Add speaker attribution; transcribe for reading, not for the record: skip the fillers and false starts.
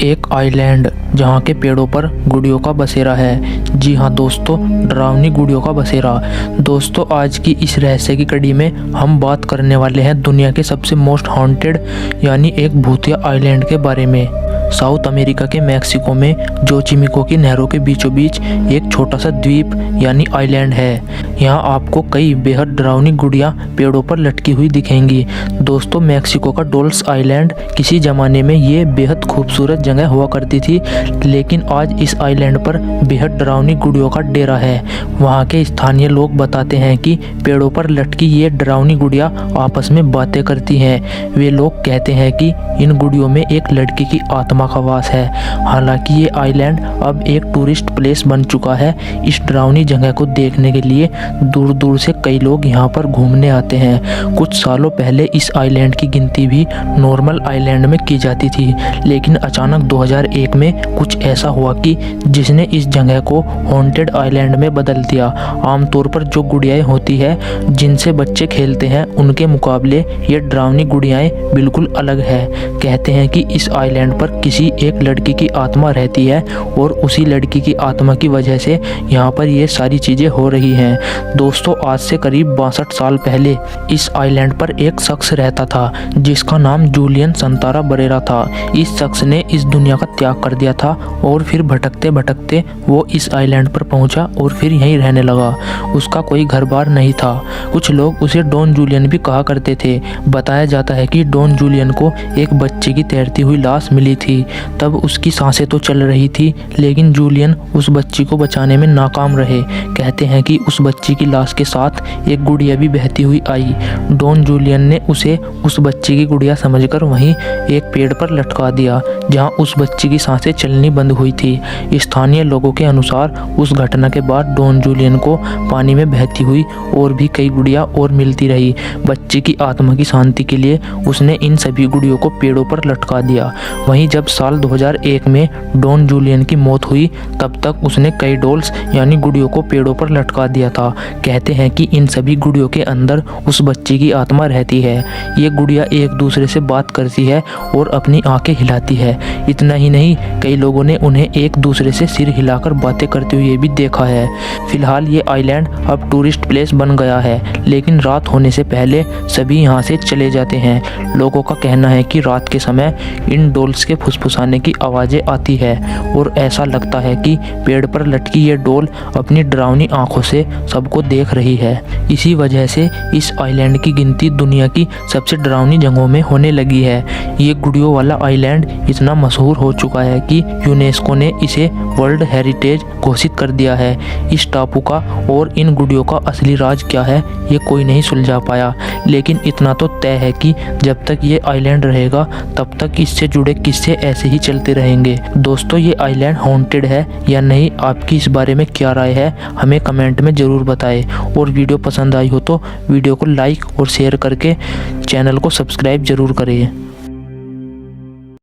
Speaker 1: एक आइलैंड जहाँ के पेड़ों पर गुड़ियों का बसेरा है। जी हाँ दोस्तों, डरावनी गुड़ियों का बसेरा। दोस्तों, आज की इस रहस्य की कड़ी में हम बात करने वाले हैं दुनिया के सबसे मोस्ट हॉन्टेड यानी एक भूतिया आइलैंड के बारे में। साउथ अमेरिका के मैक्सिको में जोचिमिको की नहरों के बीचों बीच एक छोटा सा द्वीप यानी आइलैंड है। यहाँ आपको कई बेहद डरावनी गुड़ियाँ पेड़ों पर लटकी हुई दिखेंगी। दोस्तों, मैक्सिको का डॉल्स आइलैंड किसी ज़माने में ये बेहद खूबसूरत जगह हुआ करती थी, लेकिन आज इस आइलैंड पर बेहद डरावनी गुड़ियों का डेरा है। वहाँ के स्थानीय लोग बताते हैं कि पेड़ों पर लटकी ये डरावनी गुड़ियाँ आपस में बातें करती हैं। वे लोग कहते हैं कि इन गुड़ियों में एक लड़की की आत्मा का वास है। हालांकि ये आइलैंड अब एक टूरिस्ट प्लेस बन चुका है। इस डरावनी जगह को देखने के लिए दूर दूर से कई लोग यहाँ पर घूमने आते हैं। कुछ सालों पहले इस आइलैंड की गिनती भी नॉर्मल आइलैंड में की जाती थी, लेकिन अचानक 2001 में कुछ ऐसा हुआ कि जिसने इस जगह को हॉन्टेड आइलैंड में बदल दिया। आमतौर पर जो गुड़ियाएं होती है जिनसे बच्चे खेलते हैं, उनके मुकाबले ये डरावनी गुड़ियाएं बिल्कुल अलग है। कहते हैं कि इस आइलैंड पर किसी एक लड़की की आत्मा रहती है और उसी लड़की की आत्मा की वजह से यहाँ पर ये सारी चीज़ें हो रही हैं। दोस्तों, आज से करीब 62 साल पहले इस आइलैंड पर एक शख्स रहता था जिसका नाम जूलियन संतारा बरेरा था। इस शख्स ने इस दुनिया का त्याग कर दिया था और फिर भटकते भटकते वो इस आइलैंड पर पहुंचा और फिर यहीं रहने लगा। उसका कोई घर बार नहीं था। कुछ लोग उसे डॉन जूलियन भी कहा करते थे। बताया जाता है कि डॉन जूलियन को एक बच्चे की तैरती हुई लाश मिली थी। तब उसकी सांसें तो चल रही थी, लेकिन जूलियन उस बच्ची को बचाने में नाकाम रहे। कहते हैं कि उस बच्ची की लाश के साथ एक गुड़िया भी बहती हुई आई। डॉन जूलियन ने उसे उस बच्ची की गुड़िया समझकर वहीं एक पेड़ पर लटका दिया जहां उस बच्ची की सांसें चलनी बंद हुई थी। स्थानीय लोगों के अनुसार उस घटना के बाद डॉन जूलियन को पानी में बहती हुई और भी कई गुड़िया और मिलती रही। बच्ची की आत्मा की शांति के लिए उसने इन सभी गुड़ियों को पेड़ों पर लटका दिया। वहीं जब साल 2001 में डॉन जूलियन की मौत हुई, तब तक उसने कई डॉल्स यानी गुड़ियों को पेड़ों पर लटका दिया था। कहते हैं कि इन सभी गुड़ियों के अंदर उस बच्ची की आत्मा रहती है। ये गुड़िया एक दूसरे से बात करती है और अपनी आंखें हिलाती है। इतना ही नहीं, कई लोगों ने उन्हें एक दूसरे से सिर हिलाकर बातें करते हुए भी देखा है। फिलहाल ये आइलैंड अब टूरिस्ट प्लेस बन गया है, लेकिन रात होने से पहले सभी यहाँ से चले जाते हैं। लोगों का कहना है कि रात के समय इन डॉल्स के फुसफुसाने की आवाज़ें आती है और ऐसा लगता है कि पेड़ पर लटकी ये डॉल अपनी डरावनी आंखों से सबको देख रही है। इसी वजह से इस आइलैंड की गिनती दुनिया की सबसे डरावनी जगहों में होने लगी है। ये गुड़ियों वाला आइलैंड इतना मशहूर हो चुका है कि यूनेस्को ने इसे वर्ल्ड हेरिटेज घोषित कर दिया है। इस टापू का और इन गुड़ियों का असली राज क्या है, ये कोई नहीं सुलझा पाया, लेकिन इतना तो तय है कि जब तक ये आइलैंड रहेगा तब तक इससे जुड़े किस्से ऐसे ही चलते रहेंगे। दोस्तों, ये आइलैंड हॉन्टेड है या नहीं, आपकी इस बारे में क्या राय है, हमें कमेंट में ज़रूर बताएं। और वीडियो पसंद आई हो तो वीडियो को लाइक और शेयर करके चैनल को सब्सक्राइब ज़रूर करें।